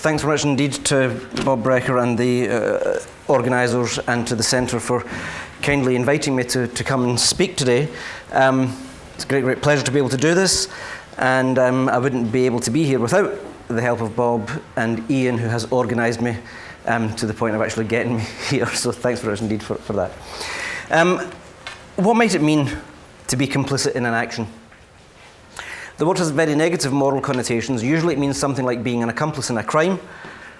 thanks very much indeed to Bob Brecker and the organisers and to the Centre for kindly inviting me to come and speak today. It's a great pleasure to be able to do this, and I wouldn't be able to be here without the help of Bob and Ian, who has organised me to the point of actually getting me here, so thanks very much indeed for that. What might it mean to be complicit in an action? The word has very negative moral connotations. Usually it means something like being an accomplice in a crime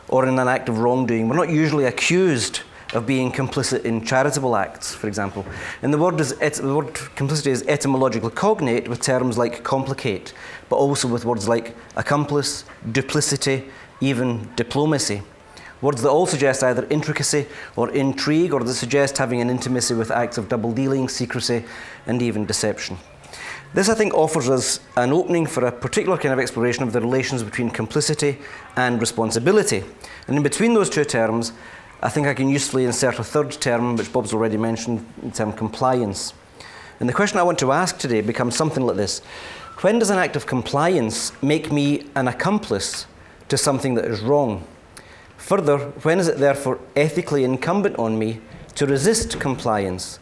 or in an act of wrongdoing. We're not usually accused of being complicit in charitable acts, for example. And the word complicity is etymologically cognate with terms like complicate, but also with words like accomplice, duplicity, even diplomacy. Words that all suggest either intricacy or intrigue, or that suggest having an intimacy with acts of double-dealing, secrecy, and even deception. This, I think, offers us an opening for a particular kind of exploration of the relations between complicity and responsibility. And in between those two terms, I think I can usefully insert a third term, which Bob's already mentioned, the term compliance. And the question I want to ask today becomes something like this. When does an act of compliance make me an accomplice to something that is wrong? Further, when is it therefore ethically incumbent on me to resist compliance,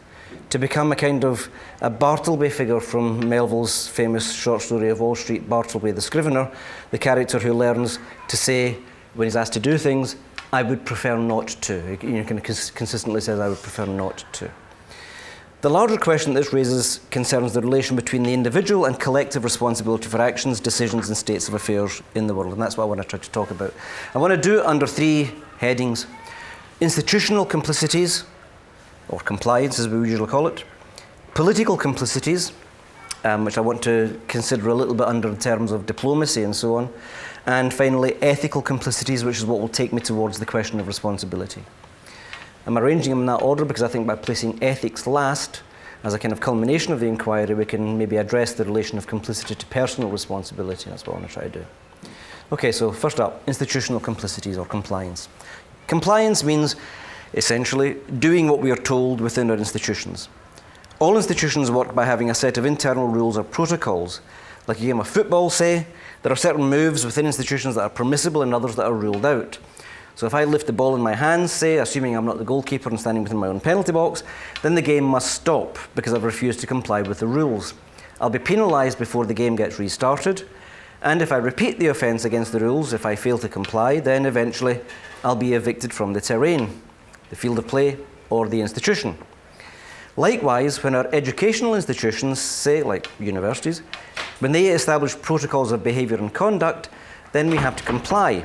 to become a kind of a Bartleby figure from Melville's famous short story of Wall Street, Bartleby the Scrivener, the character who learns to say, when he's asked to do things, I would prefer not to. He kind of consistently says, I would prefer not to. The larger question this raises concerns the relation between the individual and collective responsibility for actions, decisions, and states of affairs in the world, and that's what I want to try to talk about. I want to do it under three headings: institutional complicities, or compliance as we usually call it; political complicities, which I want to consider a little bit under the terms of diplomacy and so on; and finally, ethical complicities, which is what will take me towards the question of responsibility. I'm arranging them in that order because I think by placing ethics last, as a kind of culmination of the inquiry, we can maybe address the relation of complicity to personal responsibility. That's what I want to try to do. Okay, so first up, institutional complicities or compliance. Compliance means essentially doing what we are told within our institutions. All institutions work by having a set of internal rules or protocols. Like a game of football, say, there are certain moves within institutions that are permissible and others that are ruled out. So if I lift the ball in my hands, say, assuming I'm not the goalkeeper and standing within my own penalty box, then the game must stop because I've refused to comply with the rules. I'll be penalised before the game gets restarted, and if I repeat the offence against the rules, if I fail to comply, then eventually I'll be evicted from the terrain, the field of play, or the institution. Likewise, when our educational institutions, say like universities, when they establish protocols of behaviour and conduct, then we have to comply,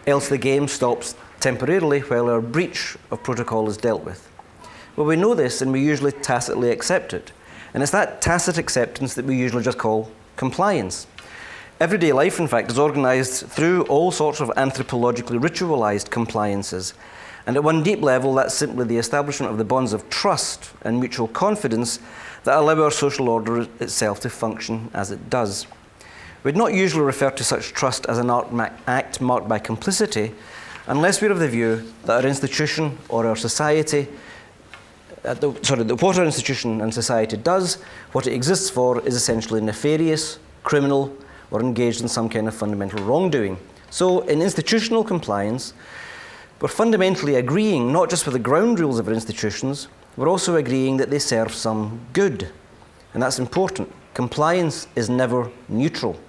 else the game stops temporarily while our breach of protocol is dealt with. Well, we know this and we usually tacitly accept it. And it's that tacit acceptance that we usually just call compliance. Everyday life, in fact, is organised through all sorts of anthropologically ritualised compliances. And at one deep level, that's simply the establishment of the bonds of trust and mutual confidence that allow our social order itself to function as it does. We'd not usually refer to such trust as an act marked by complicity unless we're of the view that our institution or our society, what our institution and society does, what it exists for, is essentially nefarious, criminal, or engaged in some kind of fundamental wrongdoing. So in institutional compliance, we're fundamentally agreeing not just with the ground rules of our institutions, we're also agreeing that they serve some good. And that's important. Compliance is never neutral.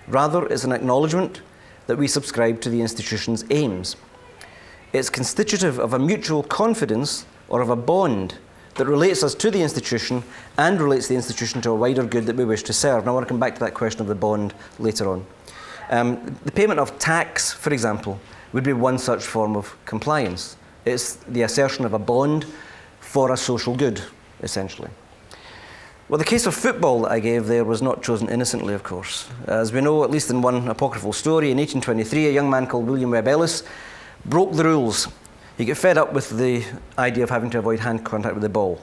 Rather, it's an acknowledgement that we subscribe to the institution's aims. It's constitutive of a mutual confidence or of a bond that relates us to the institution and relates the institution to a wider good that we wish to serve. Now, I want to come back to that question of the bond later on. The payment of tax, for example, would be one such form of compliance. It's the assertion of a bond for a social good, essentially. Well, the case of football that I gave there was not chosen innocently, of course. As we know, at least in one apocryphal story, in 1823, a young man called William Webb Ellis broke the rules. He got fed up with the idea of having to avoid hand contact with the ball.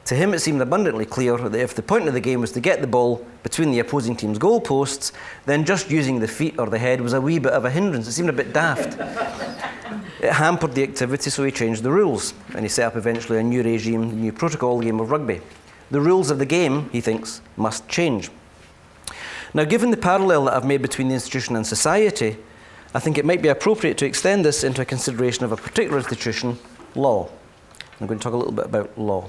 To him, it seemed abundantly clear that if the point of the game was to get the ball between the opposing team's goalposts, then just using the feet or the head was a wee bit of a hindrance. It seemed a bit daft. It hampered the activity, so he changed the rules, and he set up eventually a new regime, a new protocol, the game of rugby. The rules of the game, he thinks, must change. Now, given the parallel that I've made between the institution and society, I think it might be appropriate to extend this into a consideration of a particular institution, law. I'm going to talk a little bit about law.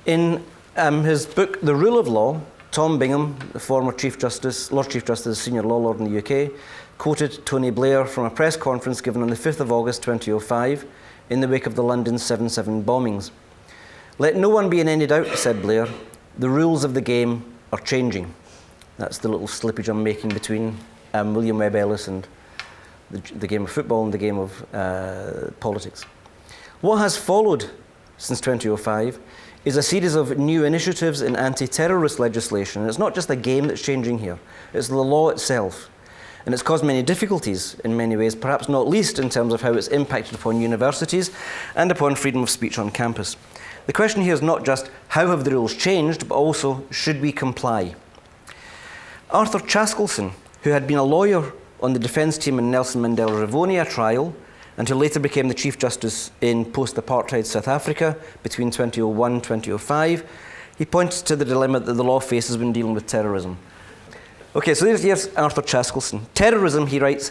In his book, The Rule of Law, Tom Bingham, the former Chief Justice, Lord Chief Justice, Senior Law Lord in the UK, quoted Tony Blair from a press conference given on the 5th of August 2005 in the wake of the London 7/7 bombings. "Let no one be in any doubt," said Blair, "the rules of the game are changing." That's the little slippage I'm making between William Webb Ellis and the game of football and the game of politics. What has followed since 2005 is a series of new initiatives in anti-terrorist legislation. And it's not just the game that's changing here, it's the law itself. And it's caused many difficulties in many ways, perhaps not least in terms of how it's impacted upon universities and upon freedom of speech on campus. The question here is not just how have the rules changed, but also should we comply? Arthur Chaskelson, who had been a lawyer on the defence team in Nelson Mandela Rivonia trial, and who later became the Chief Justice in post-apartheid South Africa between 2001 and 2005, he pointed to the dilemma that the law faces when dealing with terrorism. Okay, so here's Arthur Chaskelson. "Terrorism," he writes,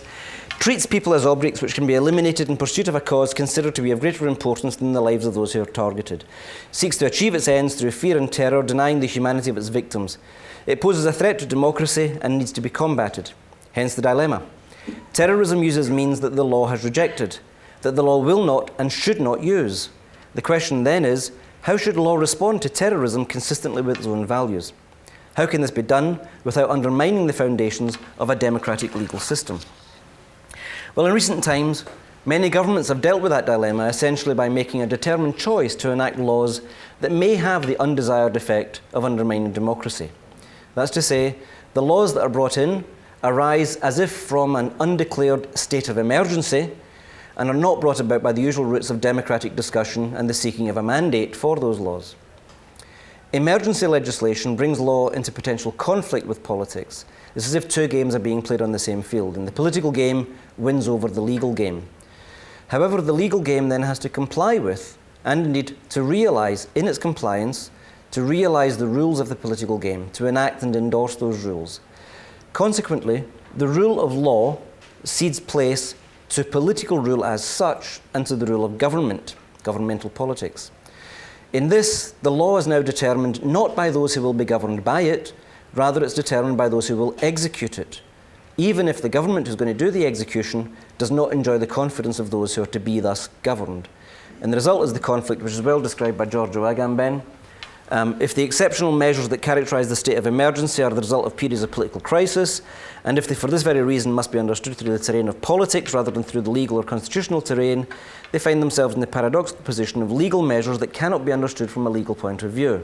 "treats people as objects which can be eliminated in pursuit of a cause considered to be of greater importance than the lives of those who are targeted. Seeks to achieve its ends through fear and terror, denying the humanity of its victims. It poses a threat to democracy and needs to be combated. Hence the dilemma. Terrorism uses means that the law has rejected, that the law will not and should not use. The question then is, how should law respond to terrorism consistently with its own values? How can this be done without undermining the foundations of a democratic legal system?" Well, in recent times, many governments have dealt with that dilemma essentially by making a determined choice to enact laws that may have the undesired effect of undermining democracy. That's to say, the laws that are brought in arise as if from an undeclared state of emergency and are not brought about by the usual routes of democratic discussion and the seeking of a mandate for those laws. Emergency legislation brings law into potential conflict with politics. It's as if two games are being played on the same field, and the political game wins over the legal game. However, the legal game then has to comply with, and indeed to realise in its compliance, to realise the rules of the political game, to enact and endorse those rules. Consequently, the rule of law cedes place to political rule as such and to the rule of government, governmental politics. In this, the law is now determined not by those who will be governed by it, rather it's determined by those who will execute it, even if the government who's going to do the execution does not enjoy the confidence of those who are to be thus governed. And the result is the conflict, which is well described by Giorgio Agamben. If the exceptional measures that characterise the state of emergency are the result of periods of political crisis, and if they for this very reason must be understood through the terrain of politics rather than through the legal or constitutional terrain, they find themselves in the paradoxical position of legal measures that cannot be understood from a legal point of view.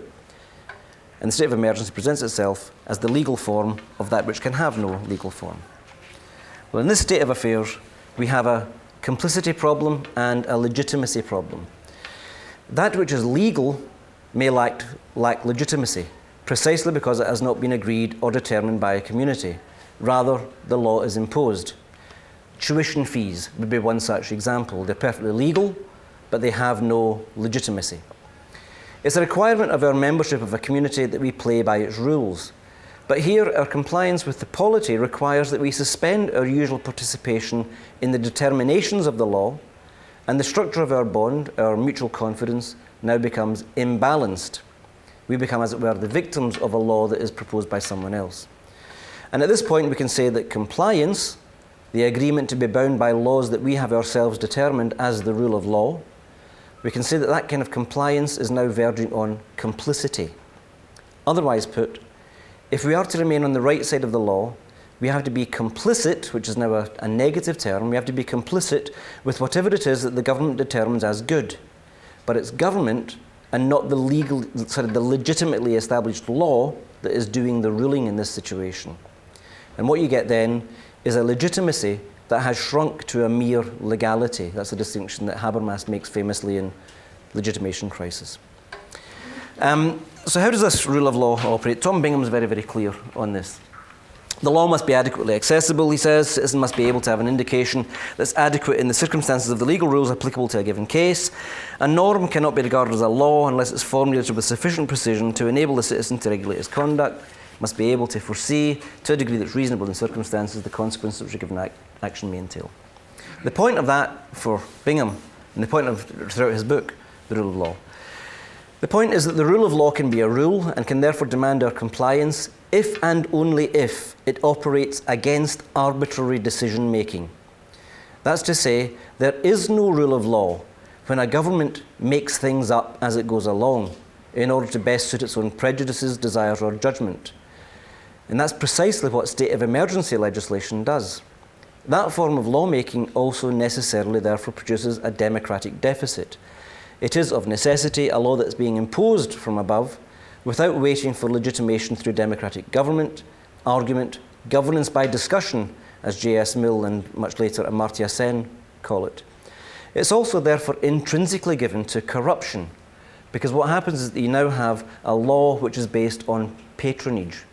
And the state of emergency presents itself as the legal form of that which can have no legal form. Well, in this state of affairs, we have a complicity problem and a legitimacy problem. That which is legal may lack legitimacy, precisely because it has not been agreed or determined by a community. Rather, the law is imposed. Tuition fees would be one such example. They're perfectly legal, but they have no legitimacy. It's a requirement of our membership of a community that we play by its rules. But here, our compliance with the polity requires that we suspend our usual participation in the determinations of the law, and the structure of our bond, our mutual confidence, now becomes imbalanced. We become, as it were, the victims of a law that is proposed by someone else. And at this point, we can say that compliance, the agreement to be bound by laws that we have ourselves determined as the rule of law, we can say that that kind of compliance is now verging on complicity. Otherwise put, if we are to remain on the right side of the law, we have to be complicit, which is now a negative term, we have to be complicit with whatever it is that the government determines as good. But it's government and not the legitimately established law that is doing the ruling in this situation. And what you get then is a legitimacy that has shrunk to a mere legality. That's a distinction that Habermas makes famously in Legitimation Crisis. So how does this rule of law operate? Tom Bingham is very, very clear on this. The law must be adequately accessible, he says. Citizens must be able to have an indication that's adequate in the circumstances of the legal rules applicable to a given case. A norm cannot be regarded as a law unless it's formulated with sufficient precision to enable the citizen to regulate his conduct. Must be able to foresee, to a degree that's reasonable in circumstances, the consequences which a given act action may entail. The point of that for Bingham, and the point of throughout his book, The Rule of Law, the point is that the rule of law can be a rule and can therefore demand our compliance if and only if it operates against arbitrary decision making. That's to say, there is no rule of law when a government makes things up as it goes along in order to best suit its own prejudices, desires, or judgment. And that's precisely what state of emergency legislation does. That form of lawmaking also necessarily therefore produces a democratic deficit. It is of necessity a law that's being imposed from above without waiting for legitimation through democratic government, argument, governance by discussion, as J.S. Mill and much later Amartya Sen call it. It's also therefore intrinsically given to corruption, because what happens is that you now have a law which is based on patronage.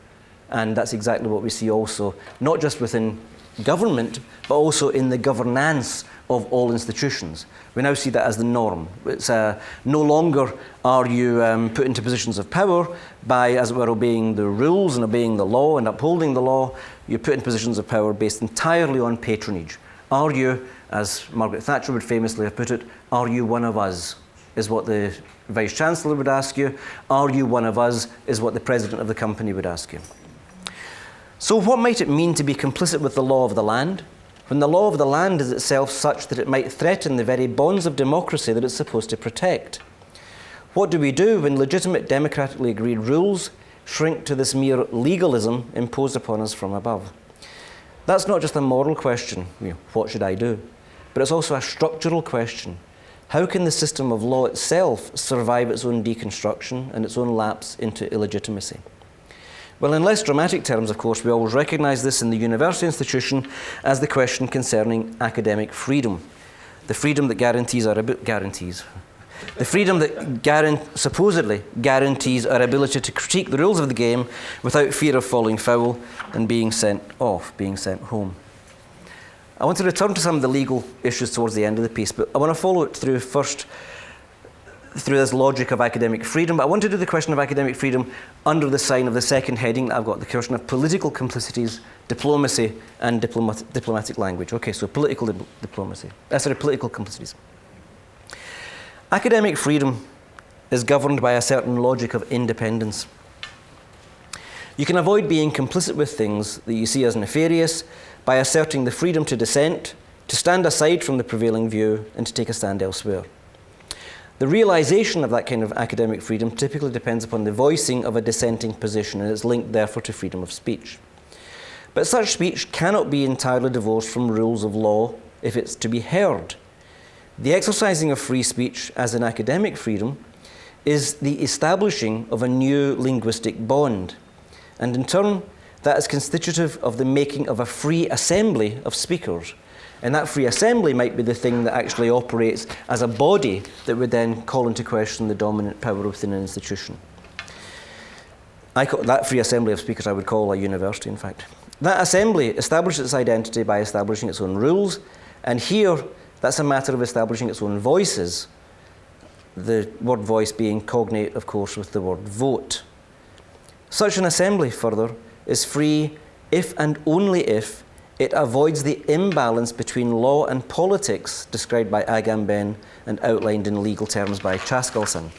And that's exactly what we see also, not just within government, but also in the governance of all institutions. We now see that as the norm. It's no longer are you put into positions of power by, as it were, obeying the rules and obeying the law and upholding the law. You're put in positions of power based entirely on patronage. Are you, as Margaret Thatcher would famously have put it, are you one of us, is what the Vice-Chancellor would ask you. Are you one of us, is what the President of the company would ask you. So what might it mean to be complicit with the law of the land, when the law of the land is itself such that it might threaten the very bonds of democracy that it's supposed to protect? What do we do when legitimate democratically agreed rules shrink to this mere legalism imposed upon us from above? That's not just a moral question, what should I do? But it's also a structural question. How can the system of law itself survive its own deconstruction and its own lapse into illegitimacy? Well, in less dramatic terms, of course, we always recognise this in the university institution as the question concerning academic freedom. The freedom that the freedom that supposedly guarantees our ability to critique the rules of the game without fear of falling foul and being sent home. I want to return to some of the legal issues towards the end of the piece, but I want to follow it through first through this logic of academic freedom. But I want to do the question of academic freedom under the sign of the second heading that I've got, the question of political complicities, diplomacy, and diplomatic language. Okay, so political complicities. Academic freedom is governed by a certain logic of independence. You can avoid being complicit with things that you see as nefarious by asserting the freedom to dissent, to stand aside from the prevailing view, and to take a stand elsewhere. The realization of that kind of academic freedom typically depends upon the voicing of a dissenting position, and is linked therefore to freedom of speech. But such speech cannot be entirely divorced from rules of law if it's to be heard. The exercising of free speech as an academic freedom is the establishing of a new linguistic bond, and in turn that is constitutive of the making of a free assembly of speakers. And that free assembly might be the thing that actually operates as a body that would then call into question the dominant power within an institution. That free assembly of speakers I would call a university, in fact. That assembly establishes its identity by establishing its own rules, and here that's a matter of establishing its own voices, the word voice being cognate, of course, with the word vote. Such an assembly, further, is free if and only if it avoids the imbalance between law and politics described by Agamben and outlined in legal terms by Chaskalson.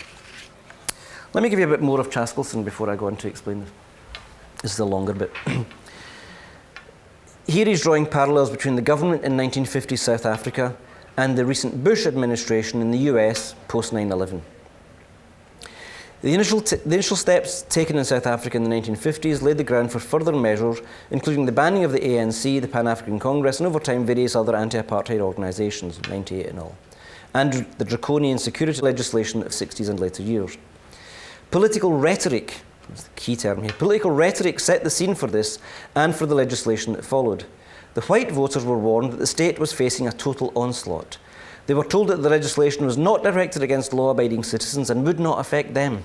Let me give you a bit more of Chaskalson before I go on to explain this. This is a longer bit. Here he's drawing parallels between the government in 1950s South Africa and the recent Bush administration in the US post 9/11. The initial steps taken in South Africa in the 1950s laid the ground for further measures, including the banning of the ANC, the Pan-African Congress, and over time various other anti-apartheid organisations, 98 in all, and the draconian security legislation of 60s and later years. Political rhetoric, that's the key term here, political rhetoric set the scene for this and for the legislation that followed. The white voters were warned that the state was facing a total onslaught. They were told that the legislation was not directed against law-abiding citizens and would not affect them.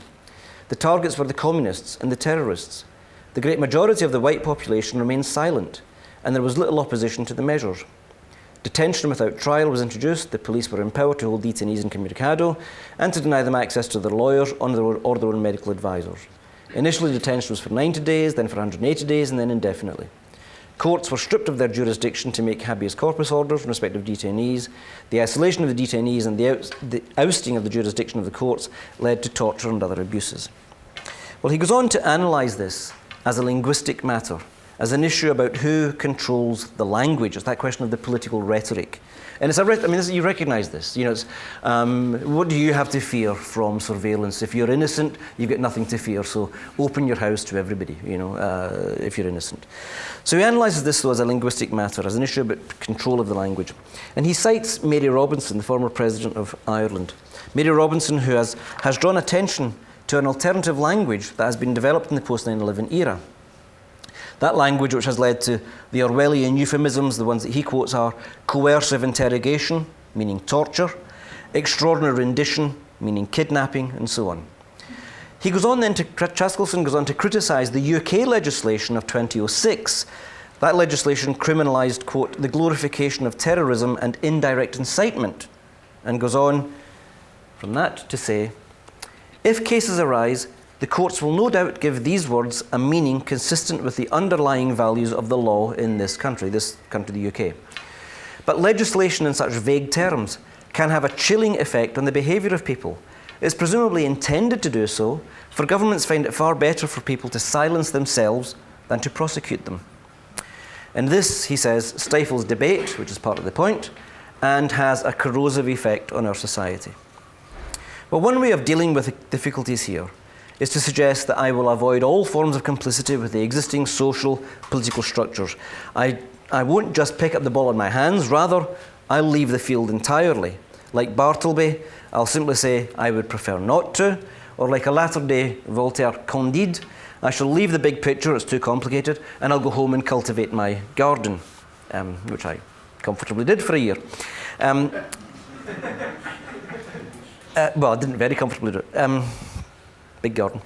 The targets were the communists and the terrorists. The great majority of the white population remained silent, and there was little opposition to the measures. Detention without trial was introduced. The police were empowered to hold detainees incommunicado and to deny them access to their lawyers or their own medical advisors. Initially, detention was for 90 days, then for 180 days, and then indefinitely. Courts were stripped of their jurisdiction to make habeas corpus orders in respect of detainees. The isolation of the detainees and the ousting of the jurisdiction of the courts led to torture and other abuses. Well, he goes on to analyse this as a linguistic matter, as an issue about who controls the language. It's that question of the political rhetoric. And it's you recognise this. You know, it's, what do you have to fear from surveillance? If you're innocent, you've got nothing to fear. So open your house to everybody, you know, if you're innocent. So he analyses this, though, as a linguistic matter, as an issue about control of the language. And he cites Mary Robinson, the former president of Ireland. Mary Robinson, who has drawn attention to an alternative language that has been developed in the post-9/11 era. That language which has led to the Orwellian euphemisms, the ones that he quotes are coercive interrogation, meaning torture, extraordinary rendition, meaning kidnapping, and so on. He goes on then Chaskelson goes on to criticise the UK legislation of 2006. That legislation criminalised, quote, the glorification of terrorism and indirect incitement, and goes on from that to say, if cases arise, the courts will no doubt give these words a meaning consistent with the underlying values of the law in this country, the UK. But legislation in such vague terms can have a chilling effect on the behaviour of people. It's presumably intended to do so, for governments find it far better for people to silence themselves than to prosecute them. And this, he says, stifles debate, which is part of the point, and has a corrosive effect on our society. Well, one way of dealing with the difficulties here is to suggest that I will avoid all forms of complicity with the existing social, political structures. I won't just pick up the ball in my hands, rather, I'll leave the field entirely. Like Bartleby, I'll simply say, I would prefer not to, or like a latter-day Voltaire, Candide, I shall leave the big picture, it's too complicated, and I'll go home and cultivate my garden, which I comfortably did for a year. Well, I didn't very comfortably do it. Big garden.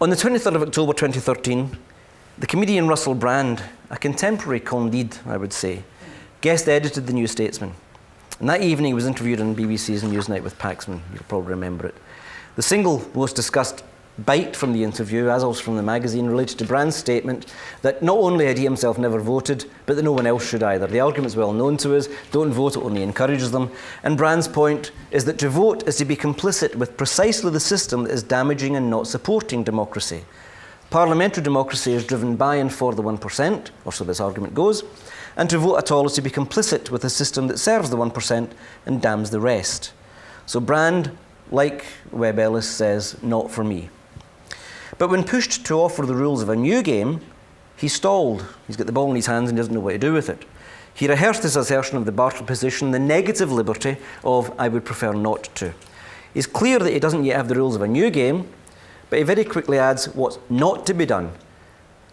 On the 23rd of October 2013, the comedian Russell Brand, a contemporary Candide, I would say, guest edited the New Statesman. And that evening he was interviewed on BBC's Newsnight with Paxman. You'll probably remember it. The single most discussed bite from the interview, as also from the magazine, related to Brand's statement that not only had he himself never voted, but that no one else should either. The argument's well known to us. Don't vote, it only encourages them. And Brand's point is that to vote is to be complicit with precisely the system that is damaging and not supporting democracy. Parliamentary democracy is driven by and for the 1%, or so this argument goes, and to vote at all is to be complicit with a system that serves the 1% and damns the rest. So Brand, like Webb Ellis, says, not for me. But when pushed to offer the rules of a new game, he stalled. He's got the ball in his hands and doesn't know what to do with it. He rehearsed his assertion of the Bartle position, the negative liberty of I would prefer not to. It's clear that he doesn't yet have the rules of a new game, but he very quickly adds what's not to be done.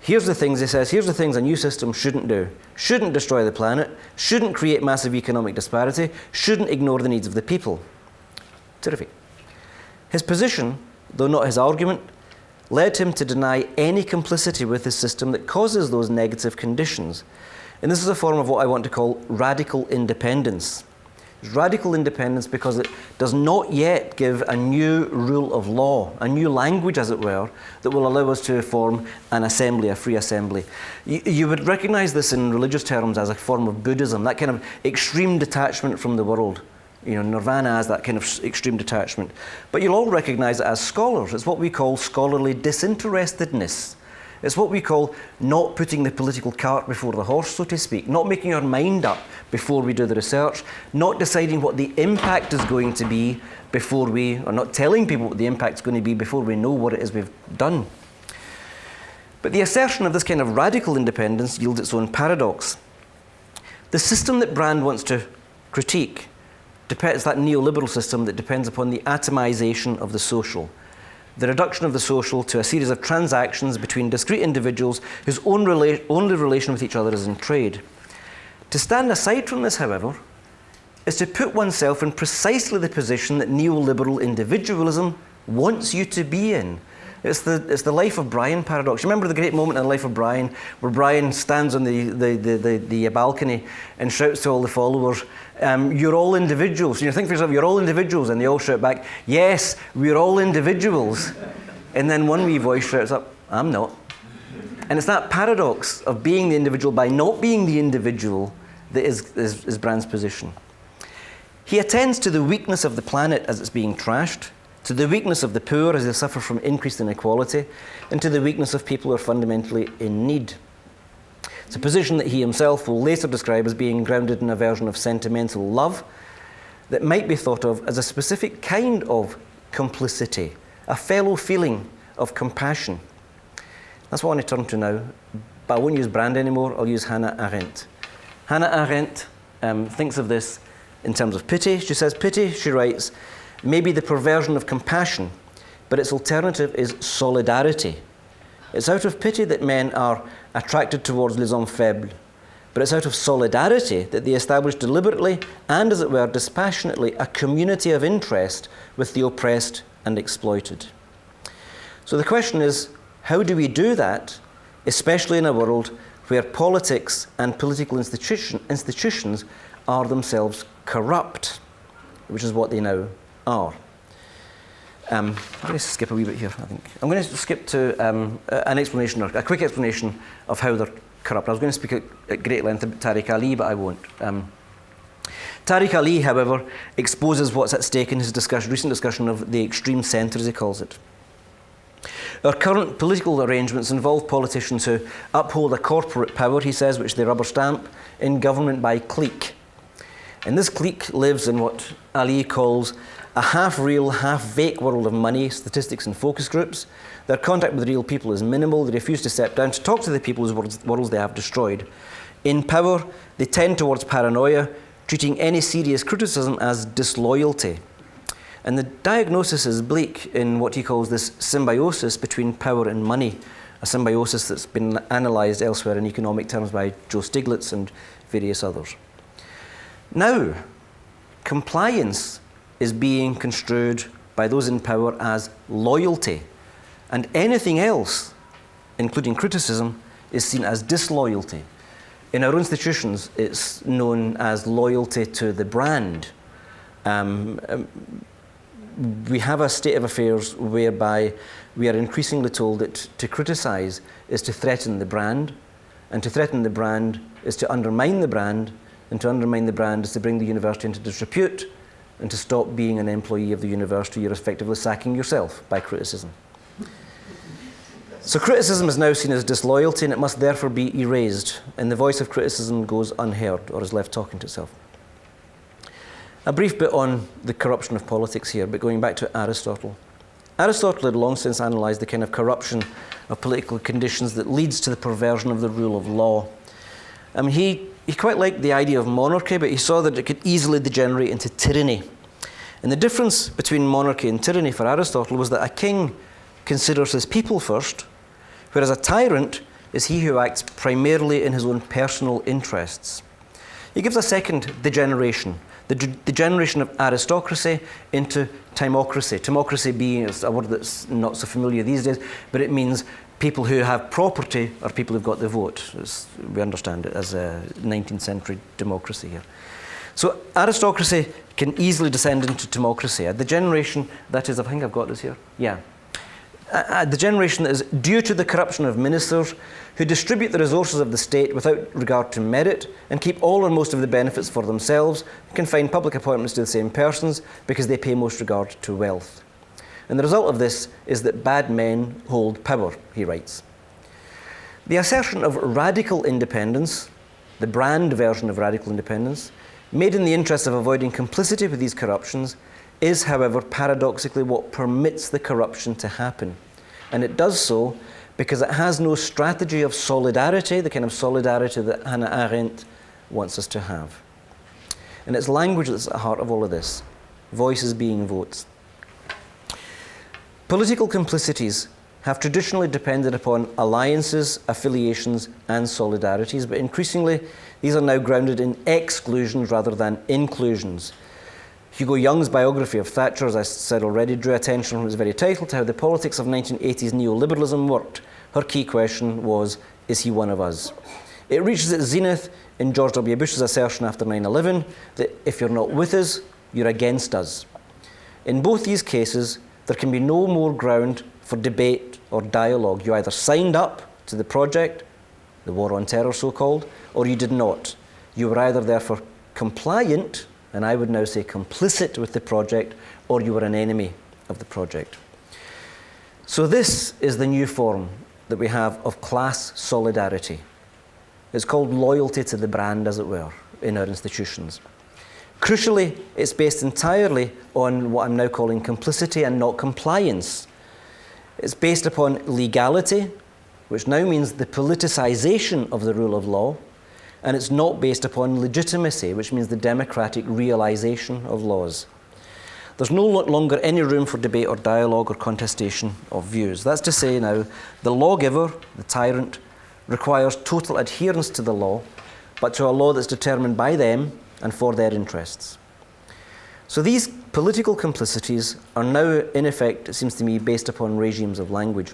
Here's the things, he says, here's the things a new system shouldn't do. Shouldn't destroy the planet, shouldn't create massive economic disparity, shouldn't ignore the needs of the people. Terrific. His position, though not his argument, led him to deny any complicity with the system that causes those negative conditions. And this is a form of what I want to call radical independence. It's radical independence because it does not yet give a new rule of law, a new language, as it were, that will allow us to form an assembly, a free assembly. You would recognize this in religious terms as a form of Buddhism, that kind of extreme detachment from the world. You know, Nirvana has that kind of extreme detachment. But you'll all recognize it as scholars. It's what we call scholarly disinterestedness. It's what we call not putting the political cart before the horse, so to speak, not making our mind up before we do the research, not deciding what the impact is going to be before or not telling people what the impact is going to be before we know what it is we've done. But the assertion of this kind of radical independence yields its own paradox. The system that Brand wants to critique depends that neoliberal system that depends upon the atomization of the social, the reduction of the social to a series of transactions between discrete individuals whose only relation with each other is in trade. To stand aside from this, however, is to put oneself in precisely the position that neoliberal individualism wants you to be in. It's the Life of Brian paradox. You remember the great moment in the Life of Brian where Brian stands on the balcony and shouts to all the followers, you're all individuals. You think for yourself, you're all individuals, and they all shout back, yes, we're all individuals. And then one wee voice shouts up, I'm not. And it's that paradox of being the individual by not being the individual that is Brand's position. He attends to the weakness of the planet as it's being trashed, to the weakness of the poor as they suffer from increased inequality, and to the weakness of people who are fundamentally in need. It's a position that he himself will later describe as being grounded in a version of sentimental love that might be thought of as a specific kind of complicity, a fellow feeling of compassion. That's what I want to turn to now, but I won't use Brand anymore, I'll use Hannah Arendt. Hannah Arendt thinks of this in terms of pity. She says, pity, she writes, may be the perversion of compassion, but its alternative is solidarity. It's out of pity that men are attracted towards les hommes faibles, but it's out of solidarity that they establish deliberately and, as it were, dispassionately a community of interest with the oppressed and exploited. So the question is, how do we do that, especially in a world where politics and political institutions are themselves corrupt, which is what they now are. I'm going to skip a wee bit here, I think. I'm going to skip to an explanation, or a quick explanation of how they're corrupt. I was going to speak at great length about Tariq Ali, but I won't. Tariq Ali, however, exposes what's at stake in his recent discussion of the extreme centre, as he calls it. Our current political arrangements involve politicians who uphold a corporate power, he says, which they rubber stamp in government by clique. And this clique lives in what Ali calls a half-real, half-fake world of money, statistics and focus groups. Their contact with real people is minimal. They refuse to step down to talk to the people whose worlds they have destroyed. In power, they tend towards paranoia, treating any serious criticism as disloyalty. And the diagnosis is bleak in what he calls this symbiosis between power and money, a symbiosis that's been analysed elsewhere in economic terms by Joe Stiglitz and various others. Now, compliance is being construed by those in power as loyalty, and anything else, including criticism, is seen as disloyalty. In our institutions, it's known as loyalty to the brand. We have a state of affairs whereby we are increasingly told that to criticise is to threaten the brand, and to threaten the brand is to undermine the brand, and to undermine the brand is to bring the university into disrepute, and to stop being an employee of the university, you're effectively sacking yourself by criticism. So criticism is now seen as disloyalty, and it must therefore be erased, and the voice of criticism goes unheard or is left talking to itself. A brief bit on the corruption of politics here, but going back to Aristotle. Aristotle had long since analysed the kind of corruption of political conditions that leads to the perversion of the rule of law. He quite liked the idea of monarchy, but he saw that it could easily degenerate into tyranny. And the difference between monarchy and tyranny for Aristotle was that a king considers his people first, whereas a tyrant is he who acts primarily in his own personal interests. He gives a second degeneration, the degeneration of aristocracy into timocracy. Timocracy being a word that's not so familiar these days, but it means people who have property are people who've got the vote. We understand it as a 19th century democracy here. So aristocracy can easily descend into timocracy. A degeneration that is, I think I've got this here, yeah. A degeneration that is due to the corruption of ministers who distribute the resources of the state without regard to merit and keep all or most of the benefits for themselves, and confine public appointments to the same persons because they pay most regard to wealth. And the result of this is that bad men hold power, he writes. The assertion of radical independence, the Brand version of radical independence, made in the interest of avoiding complicity with these corruptions, is, however, paradoxically what permits the corruption to happen. And it does so because it has no strategy of solidarity, the kind of solidarity that Hannah Arendt wants us to have. And it's language that's at the heart of all of this, voices being votes. Political complicities have traditionally depended upon alliances, affiliations, and solidarities, but increasingly these are now grounded in exclusions rather than inclusions. Hugo Young's biography of Thatcher, as I said already, drew attention from its very title to how the politics of 1980s neoliberalism worked. Her key question was, is he one of us? It reaches its zenith in George W. Bush's assertion after 9/11 that if you're not with us, you're against us. In both these cases, there can be no more ground for debate or dialogue. You either signed up to the project, the war on terror so-called, or you did not. You were either therefore compliant, and I would now say complicit with the project, or you were an enemy of the project. So this is the new form that we have of class solidarity. It's called loyalty to the brand, as it were, in our institutions. Crucially, it's based entirely on what I'm now calling complicity and not compliance. It's based upon legality, which now means the politicization of the rule of law, and it's not based upon legitimacy, which means the democratic realization of laws. There's no longer any room for debate or dialogue or contestation of views. That's to say now, the lawgiver, the tyrant, requires total adherence to the law, but to a law that's determined by them and for their interests. So these political complicities are now, in effect, it seems to me, based upon regimes of language.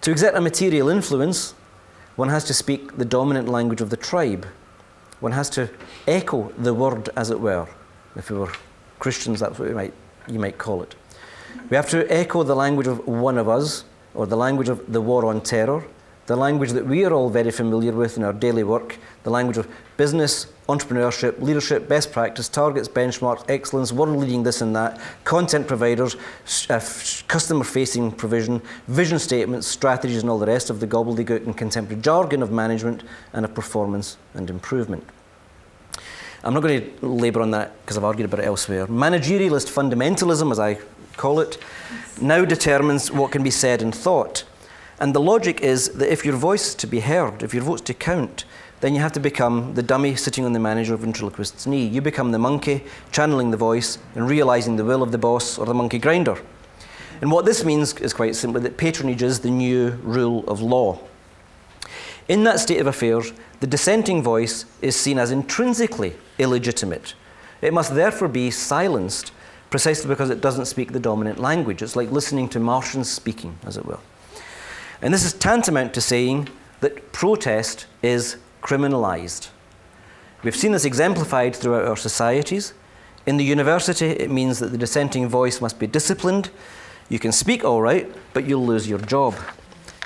To exert a material influence, one has to speak the dominant language of the tribe. One has to echo the word, as it were. If we were Christians, that's what you might call it. We have to echo the language of one of us, or the language of the war on terror, the language that we are all very familiar with in our daily work, the language of business, entrepreneurship, leadership, best practice, targets, benchmarks, excellence, world-leading this and that, content providers, customer-facing provision, vision statements, strategies, and all the rest of the gobbledygook and contemporary jargon of management and of performance and improvement. I'm not going to labour on that because I've argued about it elsewhere. Managerialist fundamentalism, as I call it, now determines what can be said and thought. And the logic is that if your voice is to be heard, if your vote's to count, then you have to become the dummy sitting on the manager of ventriloquist's knee. You become the monkey, channeling the voice and realising the will of the boss or the monkey grinder. And what this means is quite simply that patronage is the new rule of law. In that state of affairs, the dissenting voice is seen as intrinsically illegitimate. It must therefore be silenced precisely because it doesn't speak the dominant language. It's like listening to Martians speaking, as it were. And this is tantamount to saying that protest is criminalized. We've seen this exemplified throughout our societies. In the university, it means that the dissenting voice must be disciplined. You can speak all right, but you'll lose your job.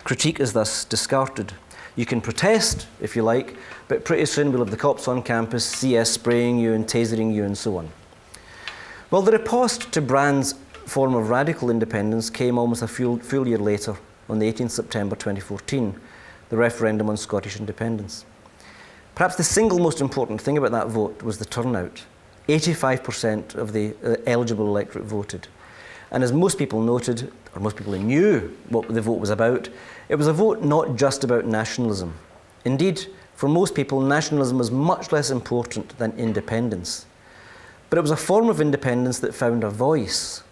Critique is thus discarded. You can protest, if you like, but pretty soon we'll have the cops on campus, CS spraying you and tasering you and so on. Well, the riposte to Brand's form of radical independence came almost a full year later, on the 18th September 2014, the referendum on Scottish independence. Perhaps the single most important thing about that vote was the turnout. 85% of the eligible electorate voted. And as most people noted, or most people knew what the vote was about, it was a vote not just about nationalism. Indeed, for most people, nationalism was much less important than independence. But it was a form of independence that found a voice.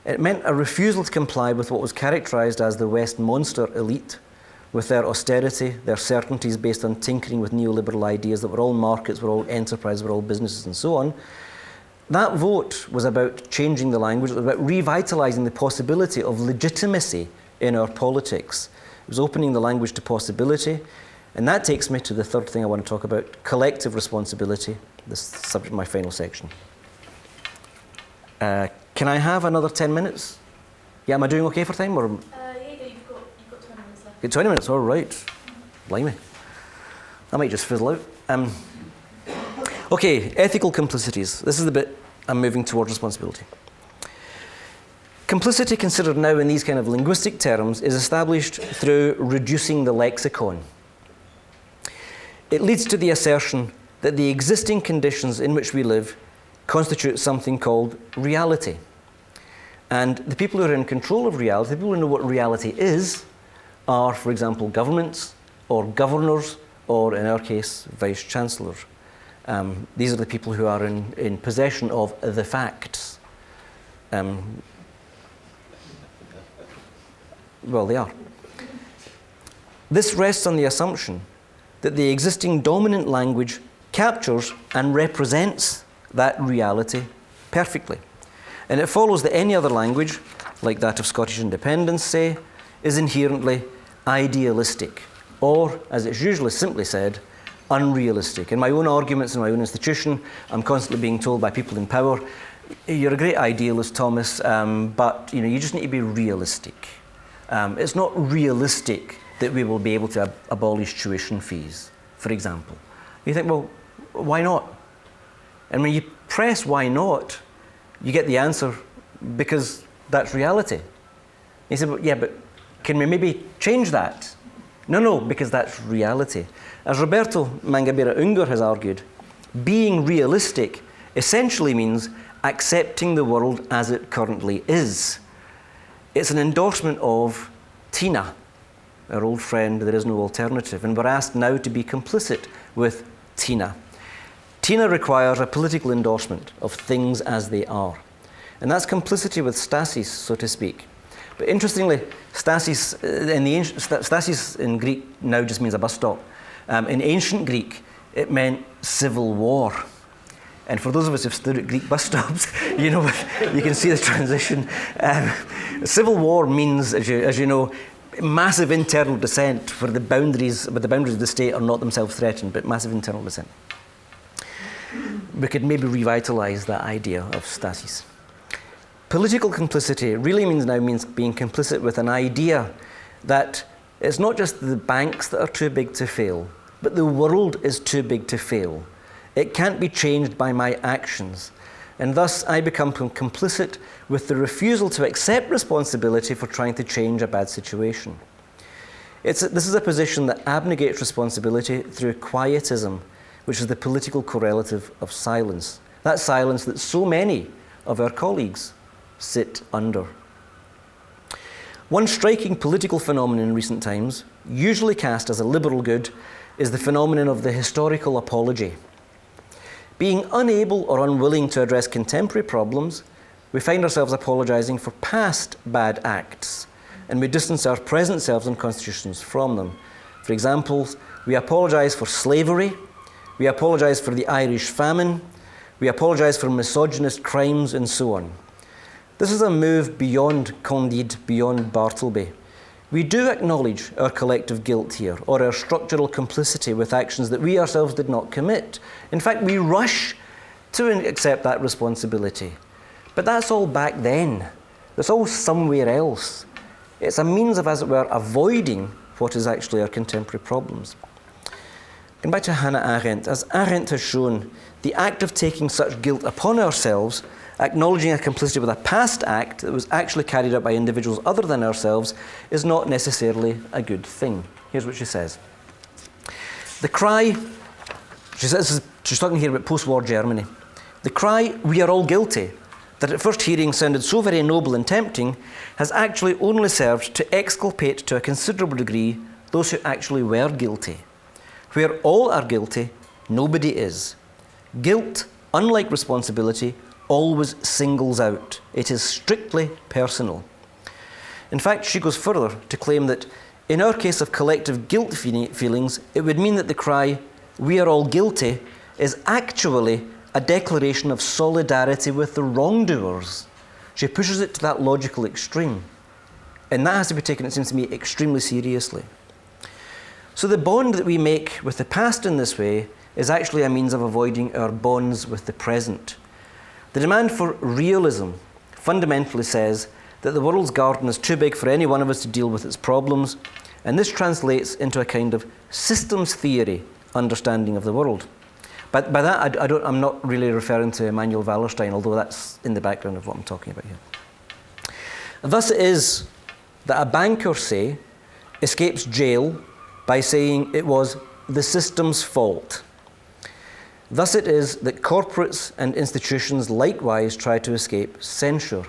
It meant a refusal to comply with what was characterised as the Westminster elite, with their austerity, their certainties based on tinkering with neoliberal ideas that were all markets, were all enterprise, were all businesses and so on. That vote was about changing the language. It was about revitalising the possibility of legitimacy in our politics. It was opening the language to possibility. And that takes me to the third thing I want to talk about, collective responsibility, this subject of my final section. Can I have another 10 minutes? Yeah, am I doing okay for time? Or? Yeah, you've got 20 minutes left. Get 20 minutes, all right. Blimey. I might just fizzle out. Okay, ethical complicities. This is the bit I'm moving towards responsibility. Complicity, considered now in these kind of linguistic terms, is established through reducing the lexicon. It leads to the assertion that the existing conditions in which we live constitute something called reality. And the people who are in control of reality, the people who know what reality is, are, for example, governments or governors, or in our case, vice-chancellors. These are the people who are in possession of the facts. Well, they are. This rests on the assumption that the existing dominant language captures and represents that reality perfectly. And it follows that any other language, like that of Scottish independence, say, is inherently idealistic, or, as it's usually simply said, unrealistic. In my own arguments in my own institution, I'm constantly being told by people in power, you're a great idealist, Thomas, but you just need to be realistic. It's not realistic that we will be able to abolish tuition fees, for example. You think, well, why not? And when you press why not, you get the answer, because that's reality. You say, well, yeah, but can we maybe change that? No, because that's reality. As Roberto Mangabeira Unger has argued, being realistic essentially means accepting the world as it currently is. It's an endorsement of Tina, our old friend, There Is No Alternative, and we're asked now to be complicit with Tina. Tina requires a political endorsement of things as they are. And that's complicity with stasis, so to speak. But interestingly, stasis in Greek now just means a bus stop. In ancient Greek, it meant civil war. And for those of us who've stood at Greek bus stops, you know, you can see the transition. Civil war means, as you know, massive internal dissent where the boundaries of the state are not themselves threatened, but massive internal dissent. We could maybe revitalise that idea of stasis. Political complicity really means being complicit with an idea that it's not just the banks that are too big to fail, but the world is too big to fail. It can't be changed by my actions. And thus I become complicit with the refusal to accept responsibility for trying to change a bad situation. This is a position that abnegates responsibility through quietism, which is the political correlative of silence. That silence that so many of our colleagues sit under. One striking political phenomenon in recent times, usually cast as a liberal good, is the phenomenon of the historical apology. Being unable or unwilling to address contemporary problems, we find ourselves apologising for past bad acts, and we distance our present selves and constitutions from them. For example, we apologise for slavery, we apologise for the Irish famine, we apologise for misogynist crimes, and so on. This is a move beyond Candide, beyond Bartleby. We do acknowledge our collective guilt here, or our structural complicity with actions that we ourselves did not commit. In fact, we rush to accept that responsibility. But that's all back then. That's all somewhere else. It's a means of, as it were, avoiding what is actually our contemporary problems. Going back to Hannah Arendt, as Arendt has shown, the act of taking such guilt upon ourselves, acknowledging a complicity with a past act that was actually carried out by individuals other than ourselves, is not necessarily a good thing. Here's what she says. The cry, she's talking here about post-war Germany. The cry, "we are all guilty," that at first hearing sounded so very noble and tempting, has actually only served to exculpate to a considerable degree those who actually were guilty. Where all are guilty, nobody is. Guilt, unlike responsibility, always singles out. It is strictly personal. In fact, she goes further to claim that in our case of collective guilt feelings, it would mean that the cry, "we are all guilty," is actually a declaration of solidarity with the wrongdoers. She pushes it to that logical extreme. And that has to be taken, it seems to me, extremely seriously. So the bond that we make with the past in this way is actually a means of avoiding our bonds with the present. The demand for realism fundamentally says that the world's garden is too big for any one of us to deal with its problems, and this translates into a kind of systems theory understanding of the world. But by that, I'm not really referring to Emanuel Wallerstein, although that's in the background of what I'm talking about here. Thus it is that a banker, say, escapes jail by saying it was the system's fault. Thus it is that corporates and institutions likewise try to escape censure.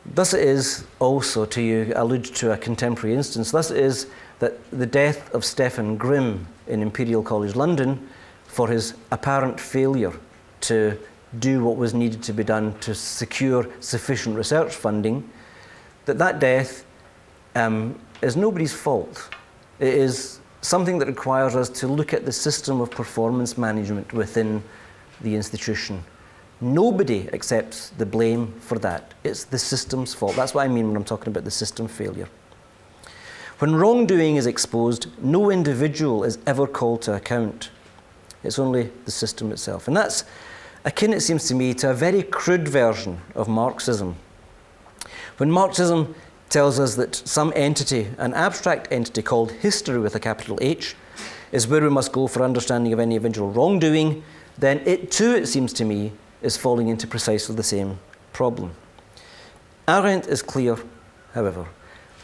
Thus it is also, to allude to a contemporary instance, thus it is that the death of Stephen Grimm in Imperial College London for his apparent failure to do what was needed to be done to secure sufficient research funding, that death is nobody's fault. It is something that requires us to look at the system of performance management within the institution. Nobody accepts the blame for that. It's the system's fault. That's what I mean when I'm talking about the system failure. When wrongdoing is exposed, no individual is ever called to account. It's only the system itself. And that's akin, it seems to me, to a very crude version of Marxism. When Marxism tells us that some entity, an abstract entity called history with a capital H, is where we must go for understanding of any eventual wrongdoing, then it too, it seems to me, is falling into precisely the same problem. Arendt is clear, however.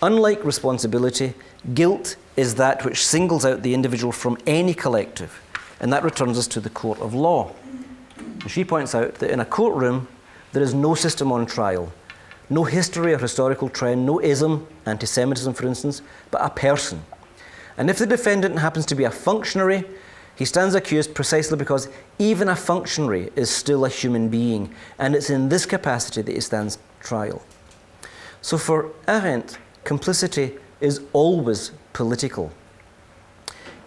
Unlike responsibility, guilt is that which singles out the individual from any collective, and that returns us to the court of law. And she points out that in a courtroom, there is no system on trial, no history or historical trend, no ism, anti-Semitism for instance, but a person. And if the defendant happens to be a functionary, he stands accused precisely because even a functionary is still a human being, and it's in this capacity that he stands trial. So for Arendt, complicity is always political.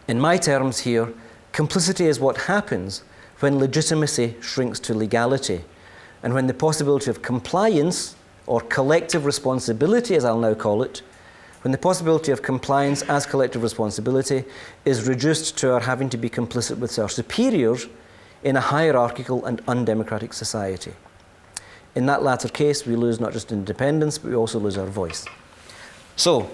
In my terms here, complicity is what happens when legitimacy shrinks to legality, and when the possibility of compliance, or collective responsibility as I'll now call it, when the possibility of compliance as collective responsibility is reduced to our having to be complicit with our superiors in a hierarchical and undemocratic society. In that latter case, we lose not just independence, but we also lose our voice. So,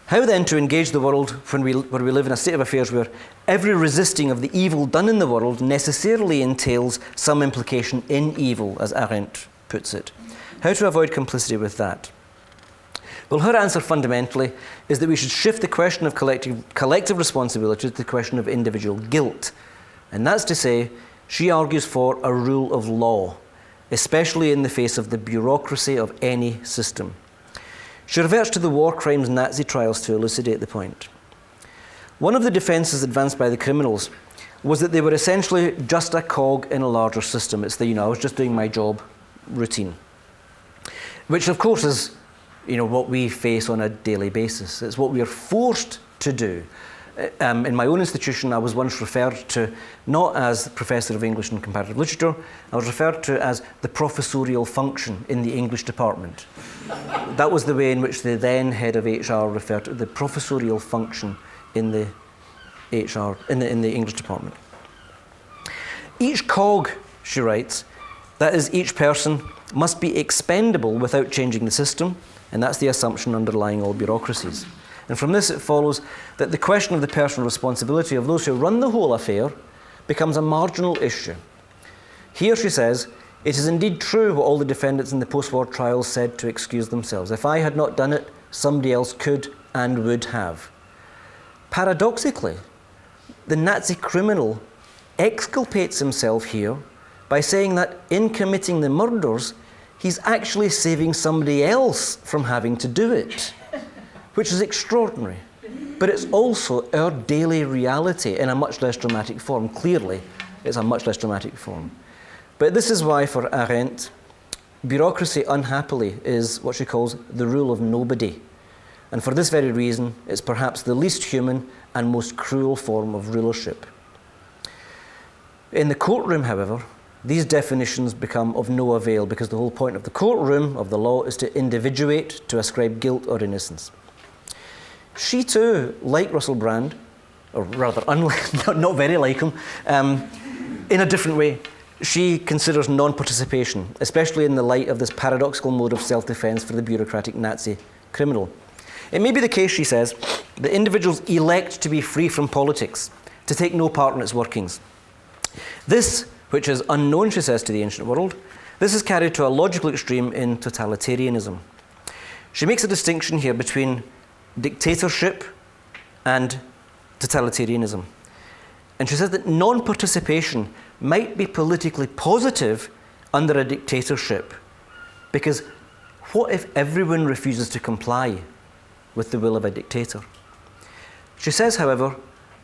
how then to engage the world where we live in a state of affairs where every resisting of the evil done in the world necessarily entails some implication in evil, as Arendt puts it? How to avoid complicity with that? Well, her answer fundamentally is that we should shift the question of collective responsibility to the question of individual guilt. And that's to say, she argues for a rule of law, especially in the face of the bureaucracy of any system. She reverts to the war crimes Nazi trials to elucidate the point. One of the defences advanced by the criminals was that they were essentially just a cog in a larger system. It's the, I was just doing my job routine. Which of course is, what we face on a daily basis. It's what we are forced to do. In my own institution, I was once referred to not as Professor of English and Comparative Literature, I was referred to as the professorial function in the English department. That was the way in which the then head of HR referred to the professorial function in the HR, in the English department. Each cog, she writes, that is, each person must be expendable without changing the system, and that's the assumption underlying all bureaucracies. And from this it follows that the question of the personal responsibility of those who run the whole affair becomes a marginal issue. Here, she says, it is indeed true what all the defendants in the post-war trials said to excuse themselves. If I had not done it, somebody else could and would have. Paradoxically, the Nazi criminal exculpates himself here by saying that in committing the murders, he's actually saving somebody else from having to do it, which is extraordinary. But it's also our daily reality in a much less dramatic form. Clearly, it's a much less dramatic form. But this is why, for Arendt, bureaucracy, unhappily, is what she calls the rule of nobody. And for this very reason, it's perhaps the least human and most cruel form of rulership. In the courtroom, however, these definitions become of no avail because the whole point of the courtroom, of the law, is to individuate, to ascribe guilt or innocence. She too, like Russell Brand, or rather, not very like him, in a different way, she considers non-participation, especially in the light of this paradoxical mode of self-defense for the bureaucratic Nazi criminal. It may be the case, she says, that individuals elect to be free from politics, to take no part in its workings. This, which is unknown, she says, to the ancient world, this is carried to a logical extreme in totalitarianism. She makes a distinction here between dictatorship and totalitarianism. And she says that non-participation might be politically positive under a dictatorship, because what if everyone refuses to comply with the will of a dictator? She says, however,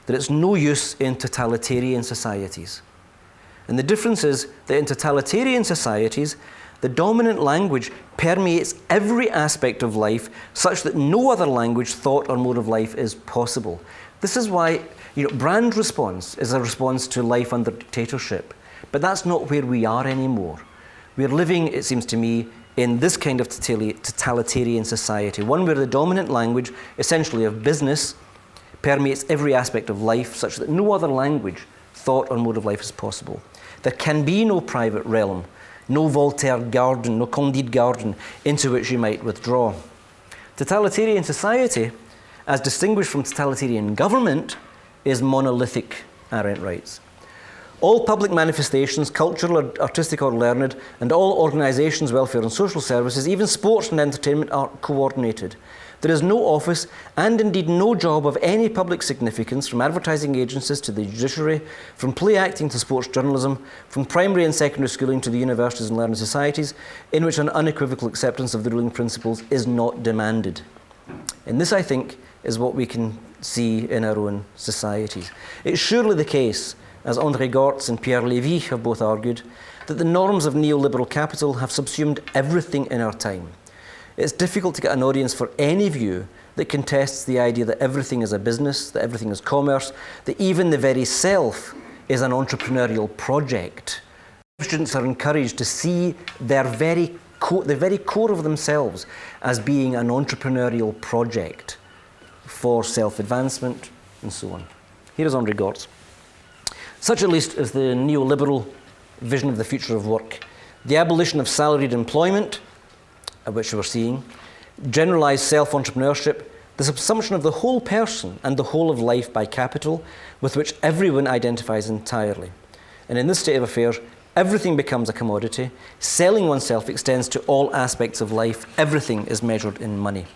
that it's no use in totalitarian societies. And the difference is that in totalitarian societies, the dominant language permeates every aspect of life such that no other language, thought, or mode of life is possible. This is why, Brand's response is a response to life under dictatorship. But that's not where we are anymore. We're living, it seems to me, in this kind of totalitarian society, one where the dominant language, essentially of business, permeates every aspect of life such that no other language, thought, or mode of life is possible. There can be no private realm, no Voltaire garden, no Candide garden into which you might withdraw. Totalitarian society, as distinguished from totalitarian government, is monolithic, Arendt writes. All public manifestations, cultural, artistic or learned, and all organisations, welfare and social services, even sports and entertainment, are coordinated. There is no office, and indeed no job of any public significance, from advertising agencies to the judiciary, from play acting to sports journalism, from primary and secondary schooling to the universities and learning societies, in which an unequivocal acceptance of the ruling principles is not demanded. And this, I think, is what we can see in our own societies. It's surely the case, as André Gortz and Pierre Lévy have both argued, that the norms of neoliberal capital have subsumed everything in our time. It's difficult to get an audience for any view that contests the idea that everything is a business, that everything is commerce, that even the very self is an entrepreneurial project. Students are encouraged to see the very core of themselves as being an entrepreneurial project for self-advancement and so on. Here is André Gortz. Such at least is the neoliberal vision of the future of work. The abolition of salaried employment, which we're seeing, generalised self-entrepreneurship, the subsumption of the whole person and the whole of life by capital, with which everyone identifies entirely. And in this state of affairs, everything becomes a commodity. Selling oneself extends to all aspects of life. Everything is measured in money.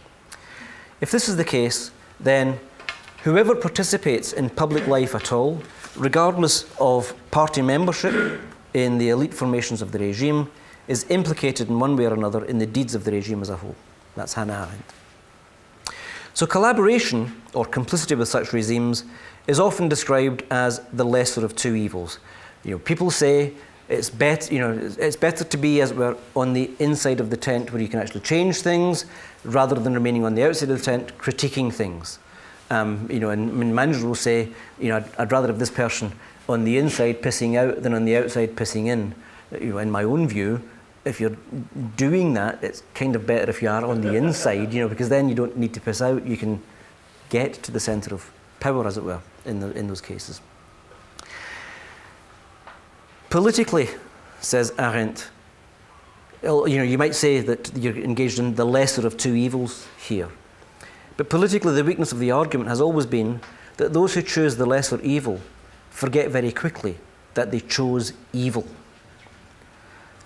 If this is the case, then whoever participates in public life at all, regardless of party membership in the elite formations of the regime, is implicated in one way or another in the deeds of the regime as a whole. That's Hannah Arendt. So collaboration, or complicity with such regimes, is often described as the lesser of two evils. People say it's better to be, as it were, on the inside of the tent where you can actually change things, rather than remaining on the outside of the tent critiquing things. And managers will say, I'd rather have this person on the inside pissing out than on the outside pissing in. In my own view, if you're doing that, it's kind of better if you are on the inside, because then you don't need to piss out. You can get to the centre of power, as it were, in those cases. Politically, says Arendt, you might say that you're engaged in the lesser of two evils here. But politically, the weakness of the argument has always been that those who choose the lesser evil forget very quickly that they chose evil.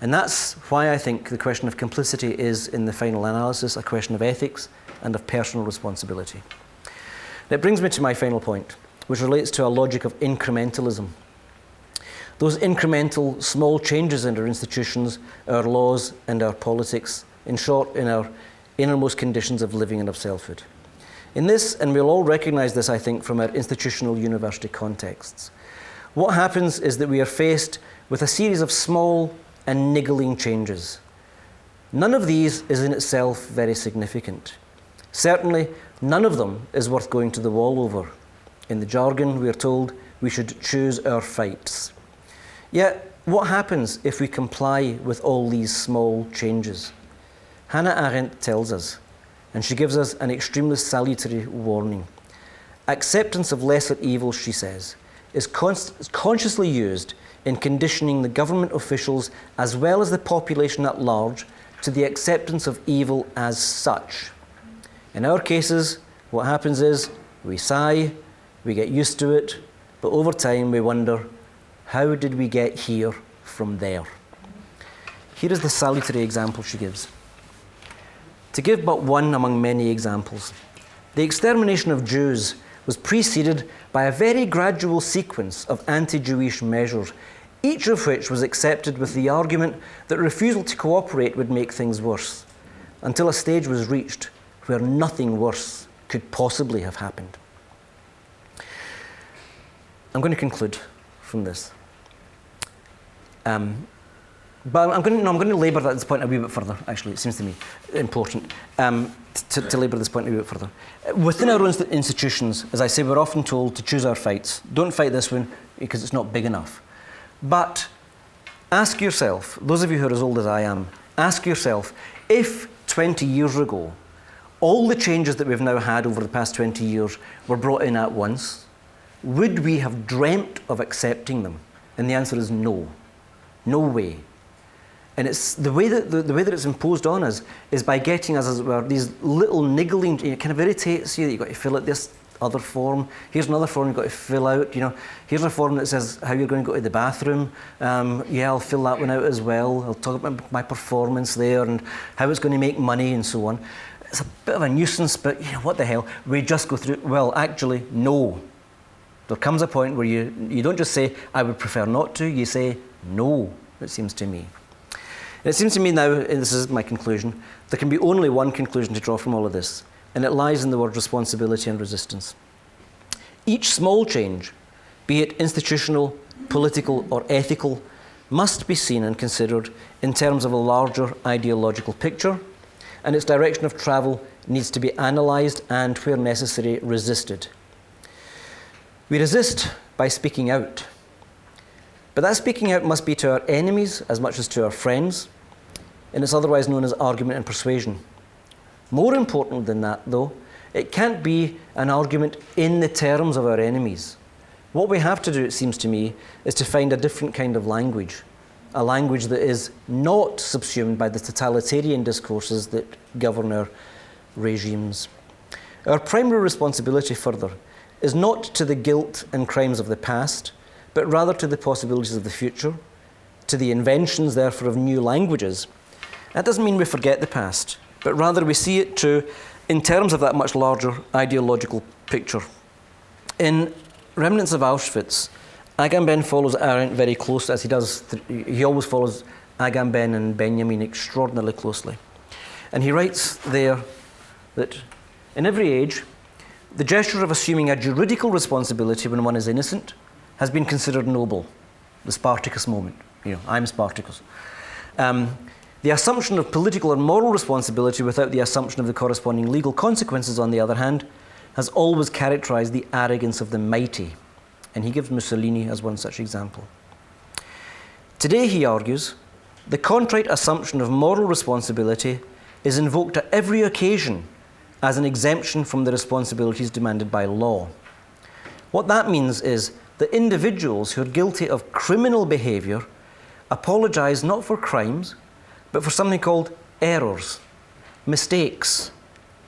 And that's why I think the question of complicity is, in the final analysis, a question of ethics and of personal responsibility. And it brings me to my final point, which relates to a logic of incrementalism. Those incremental, small changes in our institutions, our laws, and our politics, in short, in our innermost conditions of living and of selfhood. In this, and we'll all recognise this, I think, from our institutional university contexts, what happens is that we are faced with a series of small and niggling changes. None of these is in itself very significant. Certainly, none of them is worth going to the wall over. In the jargon, we are told we should choose our fights. Yet, what happens if we comply with all these small changes? Hannah Arendt tells us, and she gives us an extremely salutary warning. Acceptance of lesser evils, she says, is consciously used in conditioning the government officials as well as the population at large to the acceptance of evil as such. In our cases, what happens is we sigh, we get used to it, but over time we wonder, how did we get here from there? Here is the salutary example she gives. To give but one among many examples, the extermination of Jews was preceded by a very gradual sequence of anti-Jewish measures, each of which was accepted with the argument that refusal to cooperate would make things worse, until a stage was reached where nothing worse could possibly have happened. I'm going to conclude from this. But I'm going to labour this point a wee bit further, actually. It seems to me important to labour this point a wee bit further. Within our own institutions, as I say, we're often told to choose our fights. Don't fight this one because it's not big enough. But ask yourself, those of you who are as old as I am, ask yourself, if 20 years ago, all the changes that we've now had over the past 20 years were brought in at once, would we have dreamt of accepting them? And the answer is no. No way. And it's the way that the way that it's imposed on us is by getting us, as it were, these little niggling. It kind of irritates you that you've got to fill out this other form. Here's another form you've got to fill out. Here's a form that says how you're going to go to the bathroom. Yeah, I'll fill that one out as well. I'll talk about my performance there and how it's going to make money and so on. It's a bit of a nuisance, but what the hell? We just go through. Well, actually, no. There comes a point where you don't just say, I would prefer not to. You say, no, it seems to me. And it seems to me now, and this is my conclusion, there can be only one conclusion to draw from all of this, and it lies in the word responsibility and resistance. Each small change, be it institutional, political, or ethical, must be seen and considered in terms of a larger ideological picture, and its direction of travel needs to be analysed and, where necessary, resisted. We resist by speaking out. But that speaking out must be to our enemies as much as to our friends, and it's otherwise known as argument and persuasion. More important than that, though, it can't be an argument in the terms of our enemies. What we have to do, it seems to me, is to find a different kind of language, a language that is not subsumed by the totalitarian discourses that govern our regimes. Our primary responsibility, further, is not to the guilt and crimes of the past, but rather to the possibilities of the future, to the inventions, therefore, of new languages. That doesn't mean we forget the past, but rather we see it too in terms of that much larger ideological picture. In Remnants of Auschwitz, Agamben follows Arendt very closely, as he does. He always follows Agamben and Benjamin extraordinarily closely. And he writes there that in every age, the gesture of assuming a juridical responsibility when one is innocent has been considered noble, the Spartacus moment. I'm Spartacus. The assumption of political and moral responsibility without the assumption of the corresponding legal consequences, on the other hand, has always characterized the arrogance of the mighty. And he gives Mussolini as one such example. Today, he argues, the contrite assumption of moral responsibility is invoked at every occasion as an exemption from the responsibilities demanded by law. What that means is that individuals who are guilty of criminal behaviour apologise not for crimes, but for something called errors, mistakes,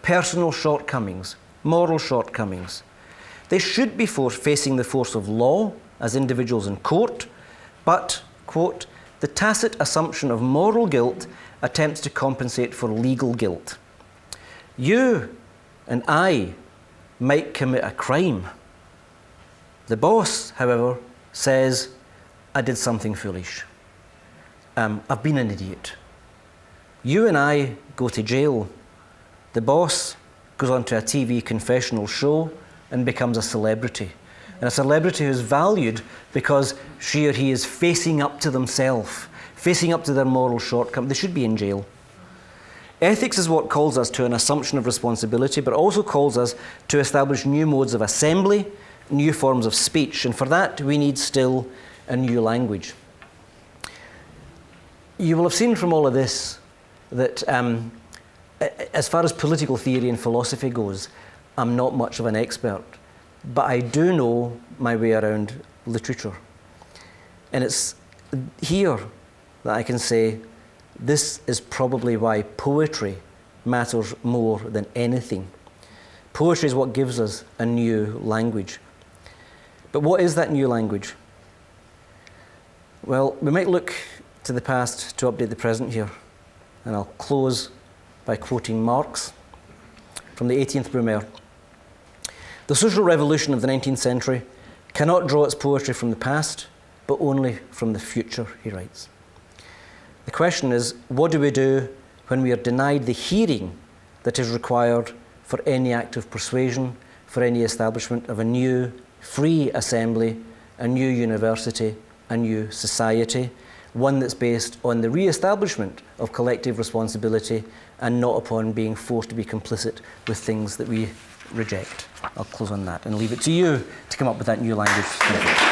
personal shortcomings, moral shortcomings. They should be facing the force of law as individuals in court, but, quote, the tacit assumption of moral guilt attempts to compensate for legal guilt. You and I might commit a crime. The boss, however, says, I did something foolish. I've been an idiot. You and I go to jail. The boss goes onto a TV confessional show and becomes a celebrity. And a celebrity who's valued because she or he is facing up to themselves, facing up to their moral shortcomings. They should be in jail. Ethics is what calls us to an assumption of responsibility, but also calls us to establish new modes of assembly, new forms of speech, and for that we need still a new language. You will have seen from all of this that as far as political theory and philosophy goes, I'm not much of an expert, but I do know my way around literature. And it's here that I can say this is probably why poetry matters more than anything. Poetry is what gives us a new language. But what is that new language? Well, we might look to the past to update the present here. And I'll close by quoting Marx from the 18th Brumaire. The social revolution of the 19th century cannot draw its poetry from the past, but only from the future, he writes. The question is, what do we do when we are denied the hearing that is required for any act of persuasion, for any establishment of a new, free assembly, a new university, a new society, one that's based on the re-establishment of collective responsibility and not upon being forced to be complicit with things that we reject. I'll close on that and leave it to you to come up with that new language.